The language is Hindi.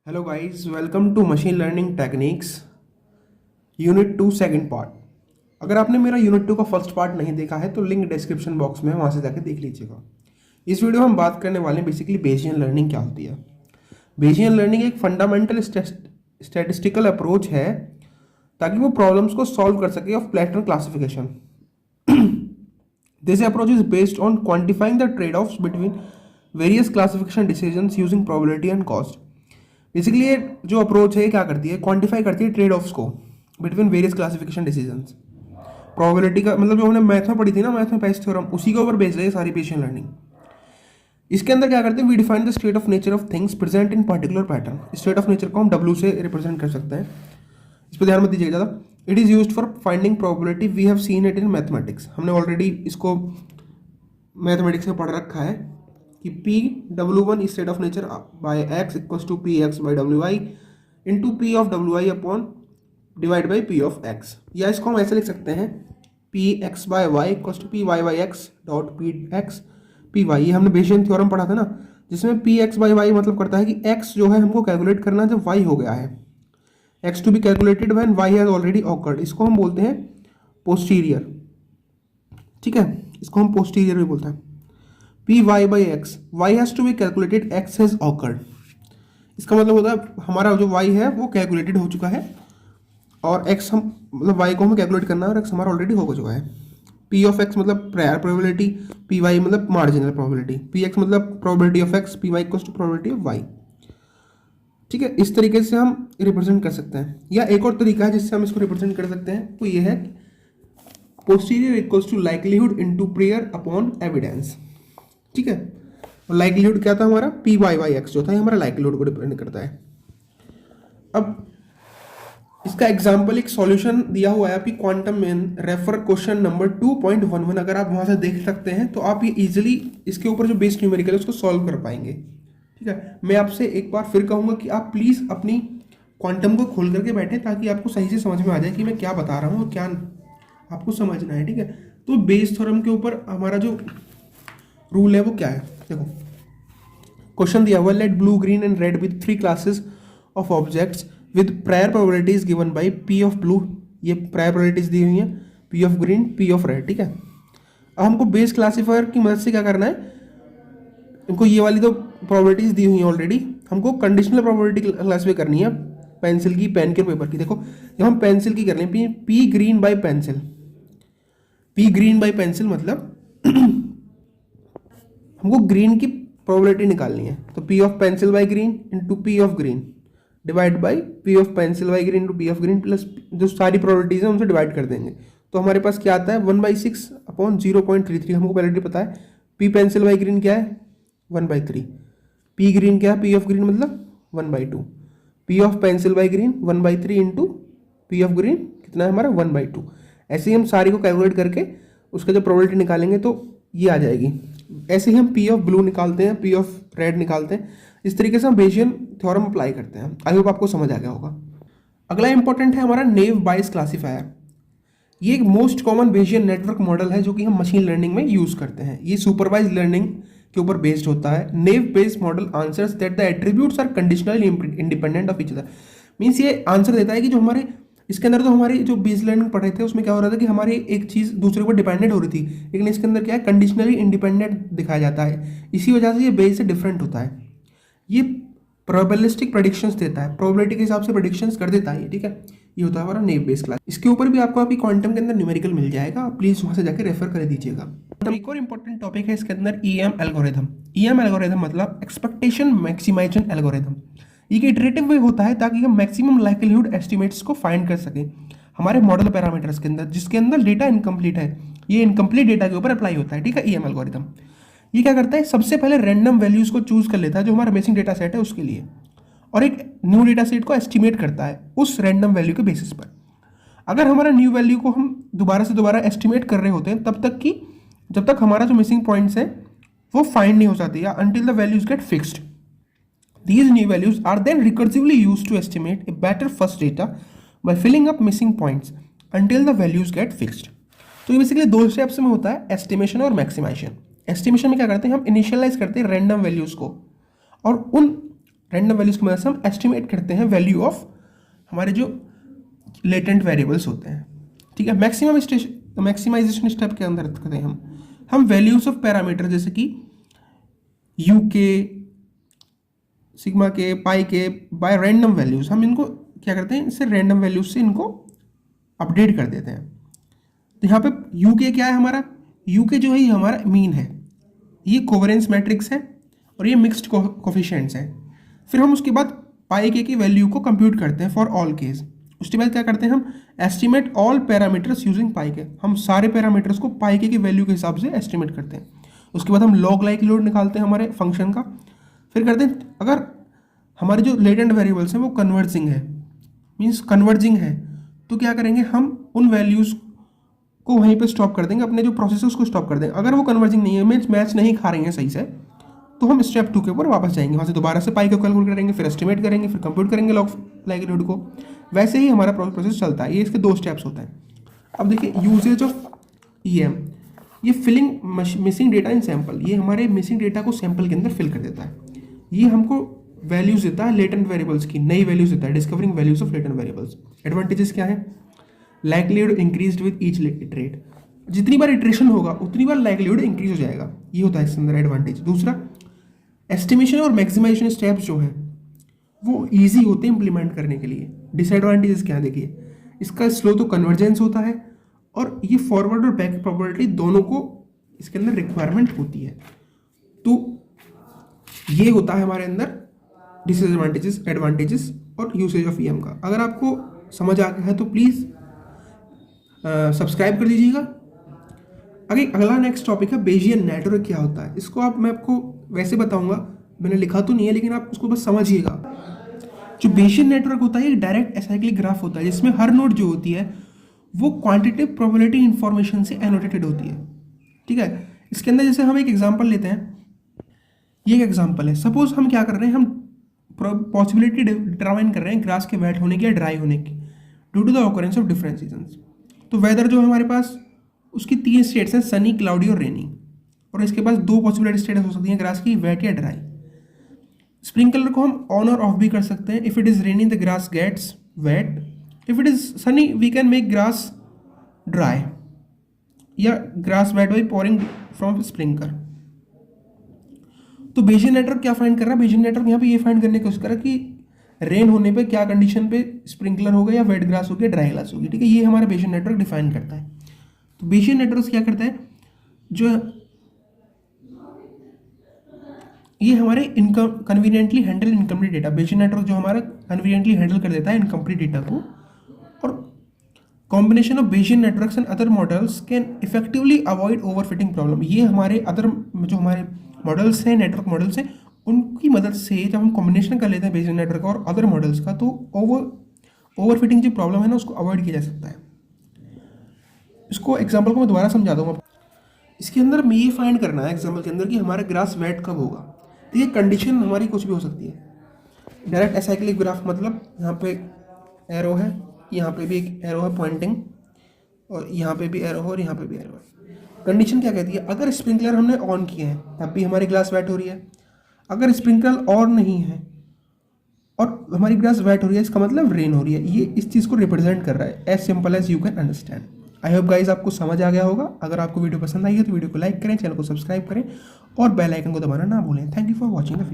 Hello guys, welcome to machine learning techniques unit 2 second part. अगर आपने मेरा यूनिट 2 का फर्स्ट पार्ट नहीं देखा है तो लिंक डिस्क्रिप्शन बॉक्स में है, वहाँ से जाकर देख लीजिएगा। इस वीडियो में हम बात करने वाले हैं बेसिकली बेसियन लर्निंग क्या होती है। बेसियन लर्निंग एक फंडामेंटल स्टैटिस्टिकल अप्रोच है ताकि वो प्रॉब्लम्स को सॉल्व कर सके of pattern classification. This approach is based on quantifying the trade offs between various classification decisions using probability and cost. Basically ये जो अप्रोच है क्या करती है, क्वांटिफाई करती है ट्रेड ऑफ्स को between various classification decisions. Probability का मतलब जो हमने मैथ में पढ़ी थी ना, मैथ में पेस्ट थ्योरम, उसी के ऊपर बेस्ड है सारी बेसियन लर्निंग। इसके अंदर क्या करते हैं, we define the state of nature of things present in particular pattern. State of nature को हम W से रिप्रेजेंट कर सकते हैं, इस पर ध्यान मत दीजिएगा ज़्यादा। It is used for finding probability, we have seen it in mathematics. हमने ऑलरेडी इसको मैथमेटिक्स में पढ़ रखा है कि P W1 state of nature by X equals to P X by WI into P of WI upon divide by P of X। या इसको हम ऐसे लिख सकते हैं P X by Y equals to P Y by X dot P X P Y. ये हमने बेसियन थ्योरम पढ़ा था ना, जिसमें पी एक्स बाई वाई मतलब करता है कि x जो है हमको कैलकुलेट करना है जब y हो गया है, x to be calculated when y has already occurred. इसको हम बोलते हैं पोस्टीरियर, ठीक है, इसको हम पोस्टीरियर भी बोलते हैं। P Y by X, Y has to be calculated, X has occurred. इसका मतलब होता है हमारा जो y है वो कैलकुलेटेड हो चुका है और x हम मतलब y को हमें कैलकुलेट करना है और x हमारा ऑलरेडी हो चुका है। p ऑफ x मतलब प्रायर प्रोबेबिलिटी, पी वाई मतलब मार्जिनल प्रोबेबिलिटी, पी एक्स मतलब probability of x, P Y equals to probability of y। ठीक है, इस तरीके से हम रिप्रेजेंट कर सकते हैं। या एक और तरीका है जिससे हम इसको रिप्रेजेंट कर सकते हैं, वो ये है posterior equals to likelihood into prior upon evidence. ठीक है, और लाइकलीहुड क्या था हमारा, पी वाई बाई एक्स जो था, ये हमारा लाइकलीहुड को डिपेंड करता है। अब इसका एग्जाम्पल एक सॉल्यूशन दिया हुआ है आपकी क्वांटम में, रेफर क्वेश्चन नंबर 2.11। अगर आप वहां से देख सकते हैं तो आप ये इजीली इसके ऊपर जो बेस्ड न्यूमेरिकल है उसको सॉल्व कर पाएंगे। ठीक है, मैं आपसे एक बार फिर कहूंगा कि आप प्लीज़ अपनी क्वांटम को खोल करके बैठे ताकि आपको सही से समझ में आ जाए कि मैं क्या बता रहा हूँ और क्या आपको समझना है। ठीक है, तो बेस थ्योरम के ऊपर हमारा जो रूल है वो क्या है, देखो क्वेश्चन दिया हुआ, let blue green and red with 3 classes of objects with prior probabilities given by P of blue. ये प्रायर प्रोबेबिलिटीज दी हुई हैं, P of green, P of red. ठीक है, अब हमको बेस क्लासीफायर की मदद से क्या करना है, इनको ये वाली तो प्रोबेबिलिटीज दी हुई हैं ऑलरेडी, हमको कंडीशनल प्रोबेबिलिटी क्लासीफाई करनी है पेंसिल की, पेन के, पेपर की। देखो जब हम पेंसिल की कर रहे हैं, P green by pencil, P green by pencil मतलब हमको ग्रीन की प्रोबेबिलिटी निकालनी है, तो P of pencil by green into P of green divide by P of pencil by green into P of green plus जो सारी प्रोबेबिलिटीज है उनसे डिवाइड कर देंगे। तो हमारे पास क्या आता है, 1/6 अपॉन 0.33। हमको पहले पता है पी पेंसिल बाई ग्रीन क्या है, 1/3। पी ग्रीन क्या है, पी ऑफ ग्रीन मतलब 1/2। P of pencil by green 1/3 into P of green कितना है हमारा, 1/2। ऐसे ही हम सारी को कैलकुलेट करके उसका जो प्रोबेबिलिटी निकालेंगे तो ये आ जाएगी। ऐसे ही हम पी ऑफ ब्लू निकालते हैं, पी ऑफ रेड निकालते हैं। इस तरीके से हम बेसियन थ्योरम अप्लाई करते हैं। आई होप आपको समझ आ गया होगा। अगला इंपॉर्टेंट है हमारा नेव बायस क्लासीफायर। ये एक most common Bayesian network model है जो कि हम मशीन लर्निंग में यूज करते हैं। ये सुपरवाइज लर्निंग के ऊपर बेस्ड होता है। Naive based model answers that the attributes are conditionally independent of each other. Means ये आंसर देता है कि जो हमारे इसके अंदर तो हमारी जो बेस लर्निंग पढ़े थे उसमें क्या हो रहा था कि हमारी एक चीज़ दूसरे पर डिपेंडेंट हो रही थी, लेकिन इसके अंदर क्या है, कंडीशनली इंडिपेंडेंट दिखाया जाता है। इसी वजह से ये बेस से डिफरेंट होता है। ये प्रोबेबिलिस्टिक प्रेडिक्शंस देता है, प्रोबेबिलिटी के हिसाब से प्रेडिक्शंस कर देता है। ठीक है, ये होता है हमारा नेव बेस क्लास। इसके ऊपर भी आपको अभी क्वांटम के अंदर न्यूमेरिकल मिल जाएगा, आप प्लीज वहां से जाकर रेफर कर दीजिएगा। तो एक और इंपॉर्टेंट टॉपिक है इसके अंदर, EM एल्गोरिथम। EM एल्गोरिथम मतलब एक्सपेक्टेशन मैक्सिमाइजेशन एल्गोरिथम। ये इटरेटिव वे होता है ताकि हम मैक्सिमम लाइक्लीहुड एस्टिमेट्स को फाइंड कर सकें हमारे मॉडल पैरामीटर्स के अंदर, जिसके अंदर डेटा इनकम्प्लीट है। ये इनकम्प्लीट डेटा के ऊपर अप्लाई होता है। ठीक है, EM एल्गोरिथम ये क्या करता है, सबसे पहले रैंडम वैल्यूज को चूज कर लेता है जो हमारा मिसिंग डेटा सेट है उसके लिए, और एक न्यू डेटा सेट को एस्टिमेट करता है उस रैंडम वैल्यू के बेसिस पर। अगर हमारा न्यू वैल्यू को हम दोबारा से दोबारा एस्टिमेट कर रहे होते हैं तब तक कि जब तक हमारा जो मिसिंग पॉइंट्स है वो फाइंड नहीं हो जाती, या until the values get fixed. These new values are then recursively used to estimate a better first data by filling up missing points until the values get fixed. तो ये बेसिकली 2 स्टेप्स में होता है, एस्टिमेशन और मैक्सिमाइजेशन। एस्टिमेशन में क्या करते हैं, हम इनिशियलाइज करते हैं रैंडम वैल्यूज को, और उन रैंडम वैल्यूज़ की मदद से हम एस्टिमेट करते हैं वैल्यू ऑफ हमारे जो लेटेंट वेरिएबल्स होते हैं, ठीक है। मैक्सिमाइजेशन स्टेप के अंदर करते हैं हम वैल्यूज ऑफ पैरामीटर जैसे कि यू के, सिग्मा के, पाई के बाय रैंडम वैल्यूज, हम इनको क्या करते हैं, इससे रैंडम वैल्यूज से इनको अपडेट कर देते हैं। तो यहाँ पे यू के क्या है हमारा, यू के जो है ये हमारा मीन है, ये कोवेरेंस मैट्रिक्स है और ये मिक्स्ड कोफिशिएंट्स है। फिर हम उसके बाद पाई के की वैल्यू को कंप्यूट करते हैं फॉर ऑल केस। उसके बाद क्या करते हैं, हम एस्टिमेट ऑल पैरामीटर्स यूजिंग पाई के, हम सारे पैरामीटर्स को पाई के की वैल्यू के हिसाब से एस्टिमेट करते हैं। उसके बाद हम लॉग लाइक्लीहुड निकालते हैं हमारे फंक्शन का। फिर करते हैं अगर हमारे जो लेटेंट वेरिएबल्स हैं वो कन्वर्जिंग है, मीन्स कन्वर्जिंग है, तो क्या करेंगे, हम उन वैल्यूज़ को वहीं पे स्टॉप कर देंगे, अपने जो प्रोसेस उसको स्टॉप कर देंगे। अगर वो कन्वर्जिंग नहीं है, मीन्स मैच नहीं खा रही है सही से, तो हम स्टेप 2 के ऊपर वापस जाएंगे, वहाँ से दोबारा से पाई को कैलकुलेट करेंगे, फिर एस्टिमेट करेंगे, फिर कंप्यूट करेंगे लॉग लाइक्लीहुड को। वैसे ही हमारा प्रोसेस चलता है। ये इसके 2 स्टेप्स होते हैं। अब देखिए यूजेज ऑफ EM, ये filling missing data in sample, ये हमारे मिसिंग डेटा को सैंपल के अंदर फिल कर देता है। ये हमको वैल्यूज देता है लेटेंट वेरिएबल्स की, नई वैल्यूज देता है, discovering values of latent variables. Advantages क्या है, likelihood increased with each iterate, जितनी बार इटरेशन होगा उतनी बार लाइक्लीहुड इंक्रीज हो जाएगा, ये होता है इसके अंदर एडवांटेज। दूसरा, एस्टिमेशन और मैक्सिमाइजेशन स्टेप्स जो हैं वो ईजी होते हैं इंप्लीमेंट करने के लिए। डिसएडवांटेजेस क्या है, देखिए इसका स्लो तो कन्वर्जेंस होता है और ये फॉरवर्ड और बैक प्रोबेबिलिटी दोनों को इसके अंदर रिक्वायरमेंट होती है। तो ये होता है हमारे अंदर डिसएडवांटेजेस, एडवांटेजेस और यूसेज ऑफ EM का। अगर आपको समझ आ गया है तो प्लीज़ सब्सक्राइब कर दीजिएगा। अगला नेक्स्ट टॉपिक है बेजियन नेटवर्क क्या होता है। इसको मैं आपको वैसे बताऊंगा, मैंने लिखा तो नहीं है, लेकिन आप उसको बस समझिएगा। जो बेजियन नेटवर्क होता है एक डायरेक्ट एसाइक्लिक ग्राफ होता है, जिसमें हर नोड जो होती है वो क्वांटिटेटिव प्रोबेबिलिटी इंफॉर्मेशन से एनोटेटेड होती है, ठीक है। इसके अंदर जैसे हम एक एग्जांपल लेते हैं, ये एक एग्जांपल है। सपोज हम क्या कर रहे हैं, हम पॉसिबिलिटी डिटरमाइन कर रहे हैं ग्रास के वेट होने की या ड्राई होने की due to the occurrence of different seasons. तो वेदर जो हमारे पास उसकी 3 स्टेट्स हैं, सनी, क्लाउडी और रेनी, और इसके पास 2 पॉसिबिलिटी स्टेट्स हो सकती हैं ग्रास की, वेट या ड्राई। स्प्रिंकलर को हम ऑन और ऑफ भी कर सकते हैं। If it is rainy the grass gets wet, if it is sunny we can make grass dry या grass wet by pouring from sprinkler. तो बेजियन नेटवर्क क्या फाइंड कर रहा है, बेजियन नेटवर्क यहाँ पे ये फाइंड करने की कोशिश कर रहा है कि रेन होने पे क्या कंडीशन पे स्प्रिंकलर होगा या वेट ग्रास होगी या ड्राई ग्रास होगी, ठीक है। ये हमारा बेजियन नेटवर्क डिफाइन करता है। तो बेजियन नेटवर्क क्या करता है, जो ये हमारे conveniently handle incomplete data, Bayesian network जो हमारा कन्वीनियंटली हैंडल कर देता है इनकम्प्लीट डेटा को। और combination of Bayesian networks and other models can effectively avoid overfitting problem. ये हमारे जो हमारे मॉडल्स हैं, नेटवर्क मॉडल्स हैं, उनकी मदद से जब हम कॉम्बिनेशन कर लेते हैं बेजियन नेटवर्क और अदर मॉडल्स का, तो ओवरफिटिंग जो प्रॉब्लम है ना उसको अवॉइड किया जा सकता है। इसको एग्जाम्पल को मैं दोबारा समझा दूंगा। इसके अंदर मैं ये फाइंड करना है एग्जाम्पल के अंदर कि हमारा ग्रास वेट कब होगा। तो ये कंडीशन हमारी कुछ भी हो सकती है। डायरेक्ट एसाइक्लिक ग्राफ मतलब यहाँ पे एरो है, यहाँ पे भी एक एरो है पॉइंटिंग, और यहाँ पे भी एरो है और यहाँ पे भी एरो है। कंडीशन क्या कहती है, अगर स्प्रिंकलर हमने ऑन किए हैं तब भी हमारी ग्लास वेट हो रही है, अगर स्प्रिंकलर ऑन नहीं है और हमारी ग्लास वेट हो रही है, इसका मतलब रेन हो रही है। ये इस चीज़ को रिप्रेजेंट कर रहा है, as simple as you can understand. I hope guys आपको समझ आ गया होगा। अगर आपको वीडियो पसंद आई है तो वीडियो को लाइक करें, चैनल को सब्सक्राइब करें और बेल आइकन को दबाना ना भूलें। Thank you for watching the video.